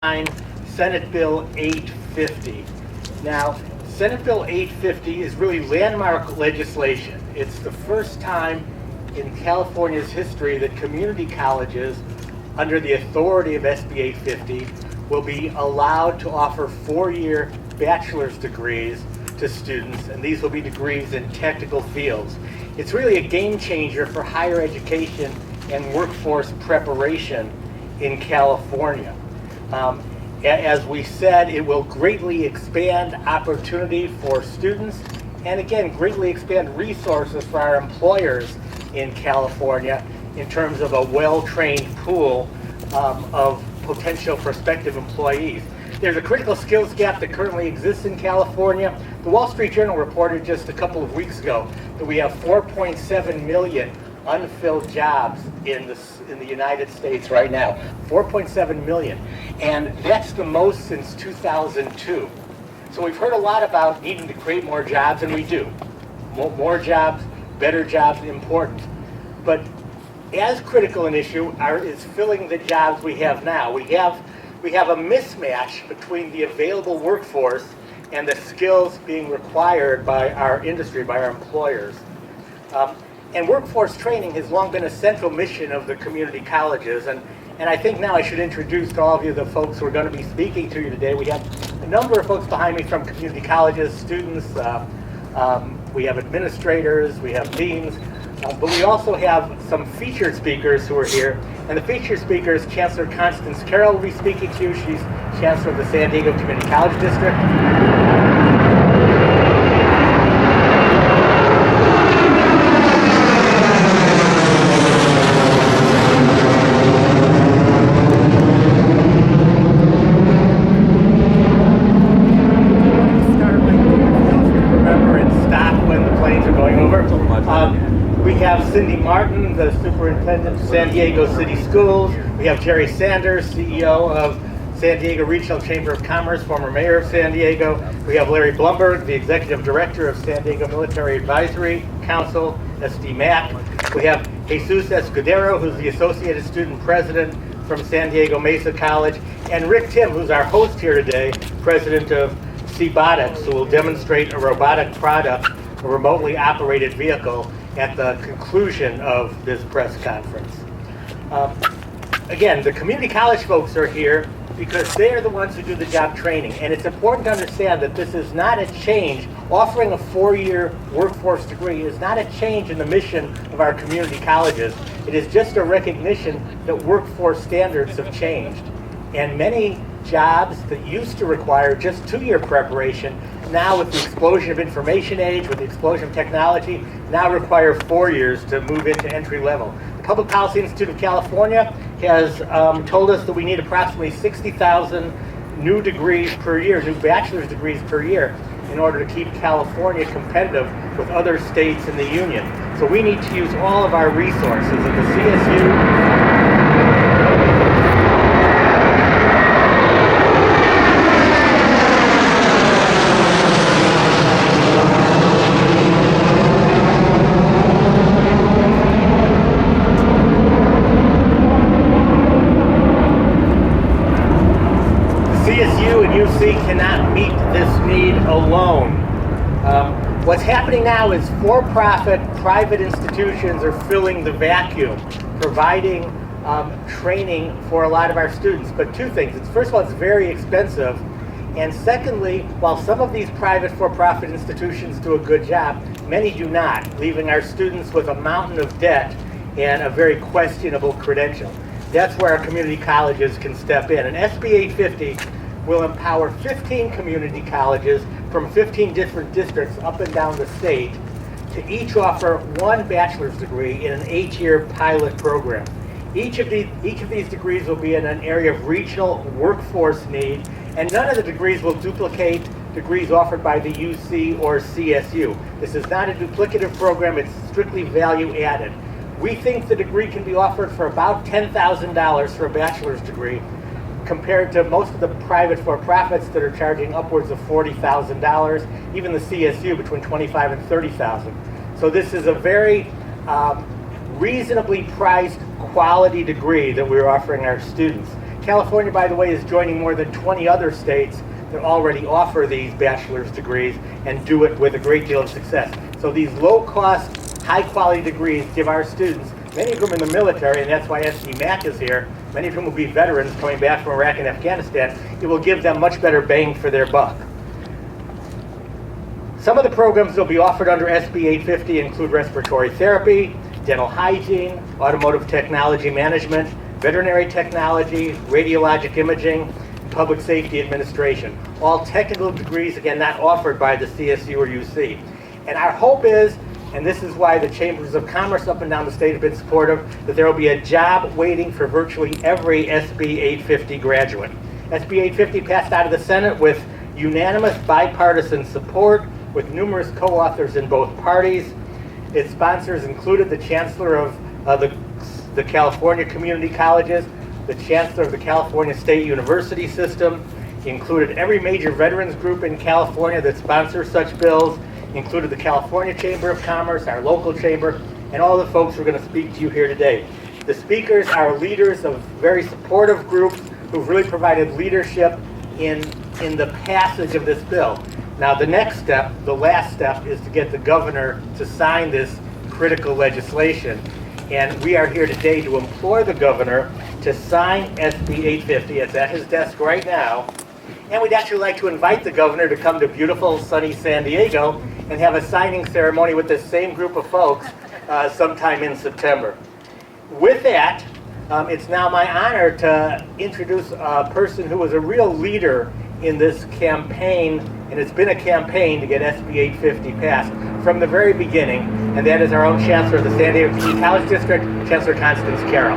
Senate Bill 850. Now, Senate Bill 850 is really landmark legislation. It's the first time in California's history that community colleges, under the authority of SB 850, will be allowed to offer four-year bachelor's degrees to students, and these will be degrees in technical fields. It's really a game changer for higher education and workforce preparation in California. As we said, it will greatly expand opportunity for students and again, greatly expand resources for our employers in California in terms of a well-trained pool of potential prospective employees. There's a critical skills gap that currently exists in California. The Wall Street Journal reported just a couple of weeks ago that we have 4.7 million unfilled jobs in the United States right now. 4.7 million. And that's the most since 2002. So we've heard a lot about needing to create more jobs, and we do. More jobs, better jobs, important. But as critical an issue is filling the jobs we have now. We have a mismatch between the available workforce and the skills being required by our industry, by our employers. And workforce training has long been a central mission of the community colleges. And I think now I should introduce to all of you the folks who are going to be speaking to you today. We have a number of folks behind me from community colleges, students, we have administrators, we have deans, but we also have some featured speakers who are here. And the featured speaker is Chancellor Constance Carroll will be speaking to you. She's Chancellor of the San Diego Community College District. We have Cindy Martin, the Superintendent of San Diego City Schools. We have Jerry Sanders, CEO of San Diego Regional Chamber of Commerce, former mayor of San Diego. We have Larry Blumberg, the Executive Director of San Diego Military Advisory Council, SDMAC. We have Jesus Escudero, who's the Associated Student President from San Diego Mesa College. And Rick Tim, who's our host here today, President of Cbotics, who will demonstrate a robotic product, a remotely operated vehicle, at the conclusion of this press conference. Again, the community college folks are here because they are the ones who do the job training. And it's important to understand that this is not a change. Offering a four-year workforce degree is not a change in the mission of our community colleges. It is just a recognition that workforce standards have changed. And many jobs that used to require just two-year preparation, now with the explosion of information age, with the explosion of technology, now require 4 years to move into entry level. The Public Policy Institute of California has told us that we need approximately 60,000 new degrees per year, new bachelor's degrees per year, in order to keep California competitive with other states in the union. So we need to use all of our resources at the CSU, cannot meet this need alone. What's happening now is for-profit private institutions are filling the vacuum, providing training for a lot of our students. But two things. First of all, it's very expensive. And secondly, while some of these private for-profit institutions do a good job, many do not, leaving our students with a mountain of debt and a very questionable credential. That's where our community colleges can step in. And SB 850 will empower 15 community colleges from 15 different districts up and down the state to each offer one bachelor's degree in an 8-year pilot program. Each of these degrees will be in an area of regional workforce need, and none of the degrees will duplicate degrees offered by the UC or CSU. This is not a duplicative program, it's strictly value added. We think the degree can be offered for about $10,000 for a bachelor's degree, compared to most of the private for-profits that are charging upwards of $40,000, even the CSU between $25,000 and $30,000. So this is a very reasonably priced quality degree that we're offering our students. California, by the way, is joining more than 20 other states that already offer these bachelor's degrees and do it with a great deal of success. So these low-cost, high-quality degrees give our students, many of whom in the military, and that's why SB-MAC is here, many of whom will be veterans coming back from Iraq and Afghanistan, it will give them much better bang for their buck. Some of the programs that will be offered under SB 850 include respiratory therapy, dental hygiene, automotive technology management, veterinary technology, radiologic imaging, public safety administration. All technical degrees, again, not offered by the CSU or UC. And our hope is, and this is why the Chambers of Commerce up and down the state have been supportive, that there will be a job waiting for virtually every SB 850 graduate. SB 850 passed out of the Senate with unanimous bipartisan support, with numerous co-authors in both parties. Its sponsors included the Chancellor of the California Community Colleges, the Chancellor of the California State University System, included every major veterans group in California that sponsors such bills, included the California Chamber of Commerce, our local chamber, and all the folks who are going to speak to you here today. The speakers are leaders of very supportive groups who've really provided leadership in the passage of this bill. Now the next step, the last step, is to get the governor to sign this critical legislation. And we are here today to implore the governor to sign SB 850. It's at his desk right now. And we'd actually like to invite the governor to come to beautiful sunny San Diego and have a signing ceremony with this same group of folks sometime in September. With that, it's now my honor to introduce a person who was a real leader in this campaign, and it's been a campaign to get SB 850 passed from the very beginning, and that is our own Chancellor of the San Diego Community College District, Chancellor Constance Carroll.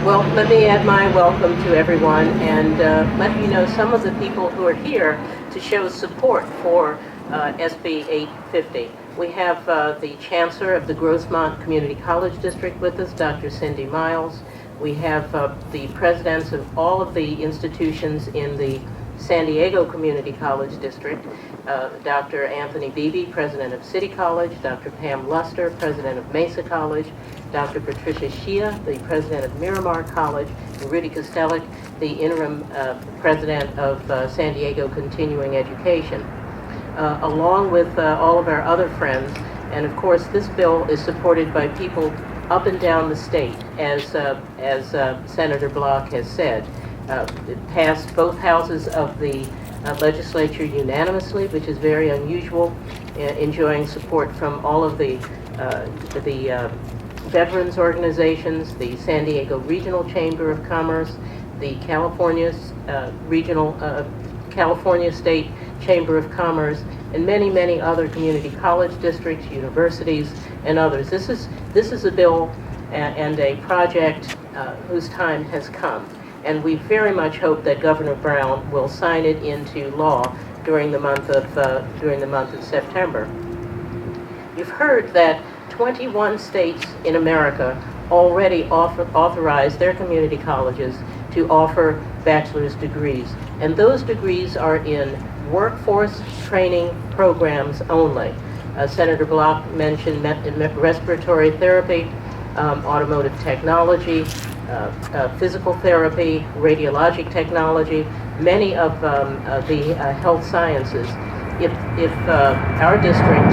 Well, let me add my welcome to everyone and let you know some of the people who are here to show support for SB 850. We have the Chancellor of the Grossmont Community College District with us, Dr. Cindy Miles. We have the presidents of all of the institutions in the San Diego Community College District, Dr. Anthony Beebe, President of City College, Dr. Pam Luster, President of Mesa College, Dr. Patricia Shia, the President of Miramar College, and Rudy Kostelic, the Interim President of San Diego Continuing Education, along with all of our other friends. And of course, this bill is supported by people up and down the state, as Senator Block has said. It passed both houses of the legislature unanimously, which is very unusual, enjoying support from all of the veterans organizations, the San Diego Regional Chamber of Commerce, the California State Chamber of Commerce, and many, many other community college districts, universities, and others. This is a bill and a project whose time has come. And we very much hope that Governor Brown will sign it into law during the month of September. You've heard that 21 states in America already authorize their community colleges to offer bachelor's degrees, and those degrees are in workforce training programs only. Senator Block mentioned respiratory therapy, automotive technology, physical therapy, radiologic technology, many of the health sciences. If our district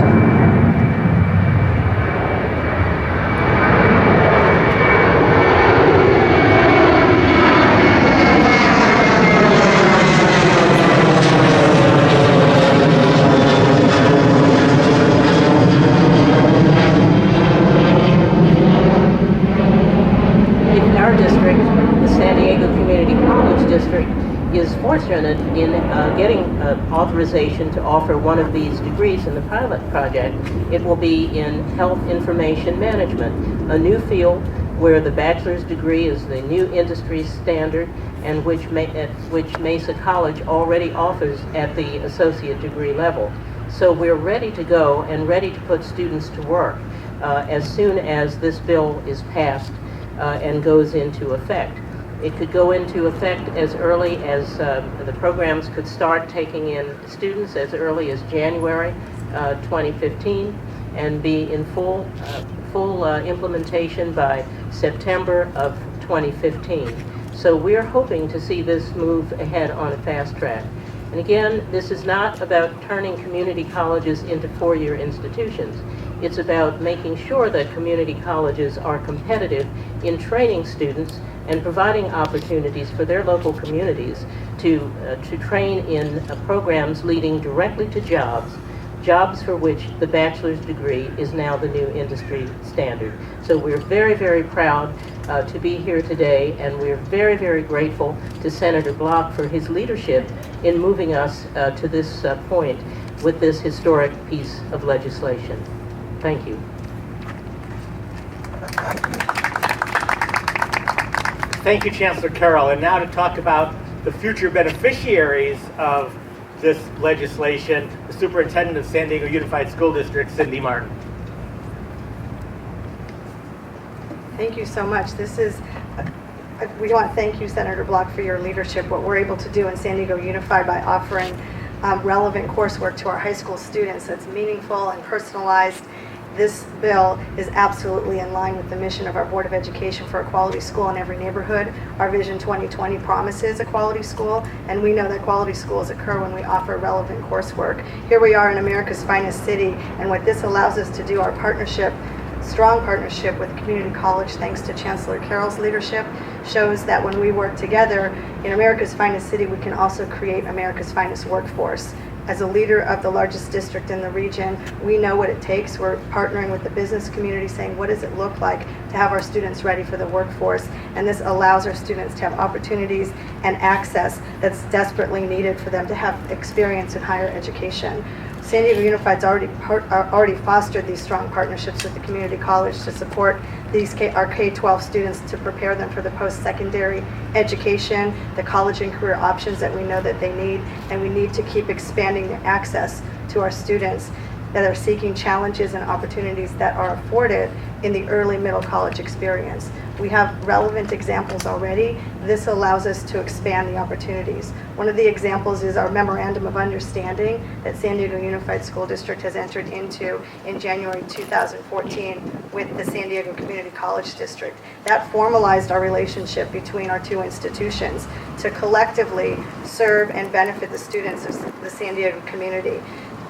is fortunate in getting authorization to offer one of these degrees in the pilot project, it will be in health information management, a new field where the bachelor's degree is the new industry standard and which Mesa College already offers at the associate degree level. So we're ready to go and ready to put students to work as soon as this bill is passed and goes into effect. It could go into effect as early as the programs could start taking in students as early as January 2015 and be in full implementation by September of 2015. So we're hoping to see this move ahead on a fast track. And again, this is not about turning community colleges into four-year institutions. It's about making sure that community colleges are competitive in training students and providing opportunities for their local communities to train in programs leading directly to jobs for which the bachelor's degree is now the new industry standard. So we're very, very proud to be here today, and we're very, very grateful to Senator Block for his leadership in moving us to this point with this historic piece of legislation. Thank you. Thank you, Chancellor Carroll. And now to talk about the future beneficiaries of this legislation, the Superintendent of San Diego Unified School District, Cindy Martin. Thank you so much. We want to thank you, Senator Block, for your leadership. What we're able to do in San Diego Unified by offering relevant coursework to our high school students that's meaningful and personalized. This bill is absolutely in line with the mission of our Board of Education for a quality school in every neighborhood. Our Vision 2020 promises a quality school, and we know that quality schools occur when we offer relevant coursework. Here we are in America's finest city, and what this allows us to do, our strong partnership with community college, thanks to Chancellor Carroll's leadership, shows that when we work together in America's finest city, we can also create America's finest workforce. As a leader of the largest district in the region, we know what it takes. We're partnering with the business community, saying, what does it look like to have our students ready for the workforce? And this allows our students to have opportunities and access that's desperately needed for them to have experience in higher education. San Diego Unified's already fostered these strong partnerships with the community college to support our K-12 students to prepare them for the post-secondary education, the college and career options that we know that they need, and we need to keep expanding the access to our students that are seeking challenges and opportunities that are afforded in the early middle college experience. We have relevant examples already. This allows us to expand the opportunities. One of the examples is our Memorandum of Understanding that San Diego Unified School District has entered into in January 2014 with the San Diego Community College District. That formalized our relationship between our two institutions to collectively serve and benefit the students of the San Diego community.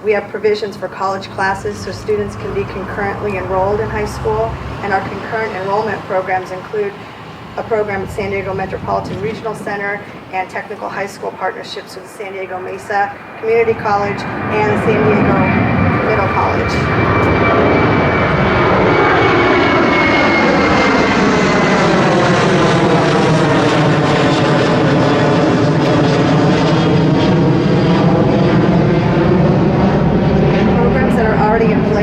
We have provisions for college classes so students can be concurrently enrolled in high school, and our concurrent enrollment programs include a program at San Diego Metropolitan Regional Center and technical high school partnerships with San Diego Mesa Community College and San Diego Middle College.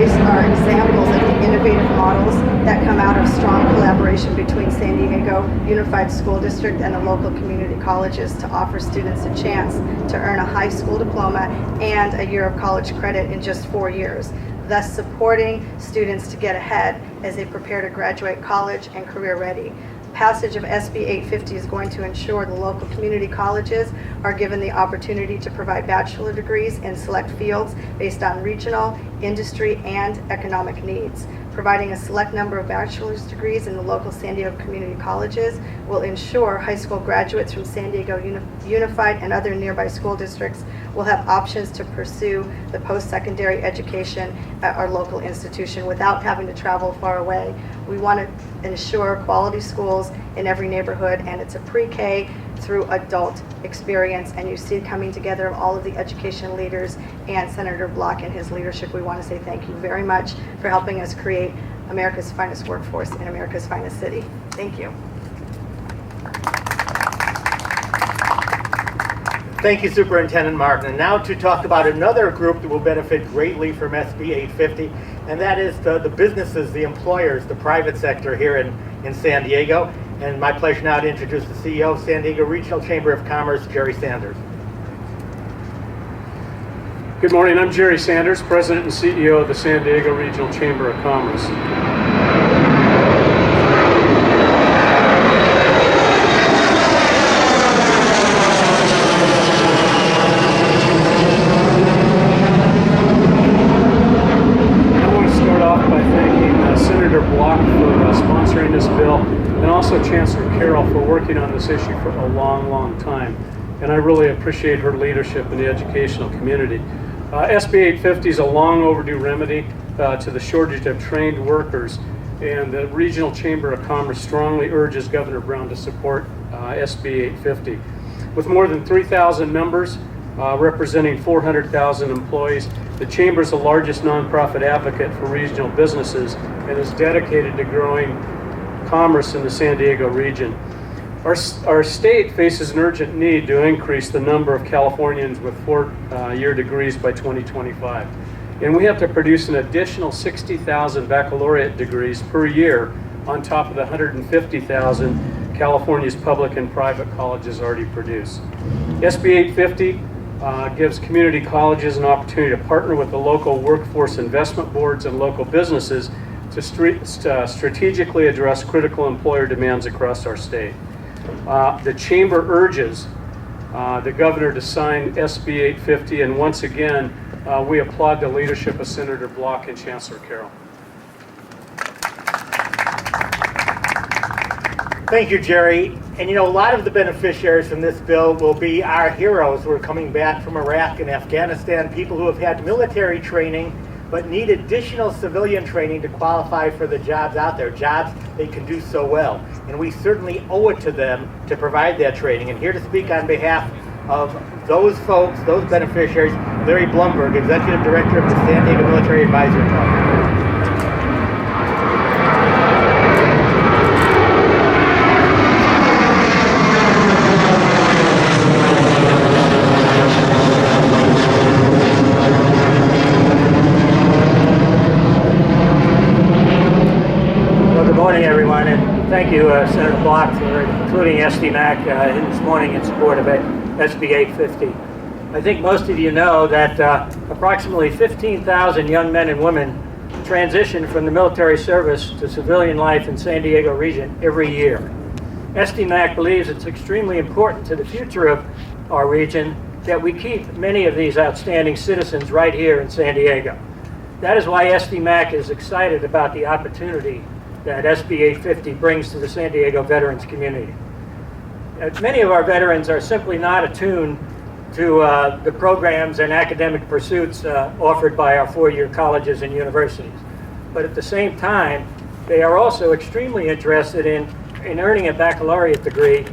Are examples of the innovative models that come out of strong collaboration between San Diego Unified School District and the local community colleges to offer students a chance to earn a high school diploma and a year of college credit in just 4 years, thus supporting students to get ahead as they prepare to graduate college and career ready. Passage of SB 850 is going to ensure the local community colleges are given the opportunity to provide bachelor degrees in select fields based on regional, industry, and economic needs. Providing a select number of bachelor's degrees in the local San Diego community colleges will ensure high school graduates from San Diego Unified and other nearby school districts will have options to pursue the post-secondary education at our local institution without having to travel far away. We want to ensure quality schools in every neighborhood, and it's a pre-K through adult experience, and you see coming together of all of the education leaders and Senator Block and his leadership. We want to say thank you very much for helping us create America's finest workforce in America's finest city. Thank you. Thank you, Superintendent Martin. And now to talk about another group that will benefit greatly from SB 850, and that is the businesses, the employers, the private sector here in San Diego. And my pleasure now to introduce the CEO of San Diego Regional Chamber of Commerce, Jerry Sanders. Good morning, I'm Jerry Sanders, President and CEO of the San Diego Regional Chamber of Commerce. working on this issue for a long, long time, and I really appreciate her leadership in the educational community. SB 850 is a long overdue remedy to the shortage of trained workers, and the Regional Chamber of Commerce strongly urges Governor Brown to support SB 850. With more than 3,000 members representing 400,000 employees, the Chamber is the largest nonprofit advocate for regional businesses and is dedicated to growing commerce in the San Diego region. Our state faces an urgent need to increase the number of Californians with four-year degrees by 2025. And we have to produce an additional 60,000 baccalaureate degrees per year on top of the 150,000 California's public and private colleges already produce. SB 850 gives community colleges an opportunity to partner with the local workforce investment boards and local businesses to strategically address critical employer demands across our state. The Chamber urges the Governor to sign SB 850, and once again, we applaud the leadership of Senator Block and Chancellor Carroll. Thank you, Jerry. And you know, a lot of the beneficiaries from this bill will be our heroes who are coming back from Iraq and Afghanistan, people who have had military training but need additional civilian training to qualify for the jobs out there, jobs they can do so well. And we certainly owe it to them to provide that training. And here to speak on behalf of those folks, those beneficiaries, Larry Blumberg, Executive Director of the San Diego Military Advisory Council. Everyone, and thank you, Senator Block, for including SDMAC this morning in support of SB 850. I think most of you know that approximately 15,000 young men and women transition from the military service to civilian life in San Diego region every year. SDMAC believes it's extremely important to the future of our region that we keep many of these outstanding citizens right here in San Diego. That is why SDMAC is excited about the opportunity that SB 850 brings to the San Diego veterans community. Many of our veterans are simply not attuned to the programs and academic pursuits offered by our four-year colleges and universities. But at the same time, they are also extremely interested in earning a baccalaureate degree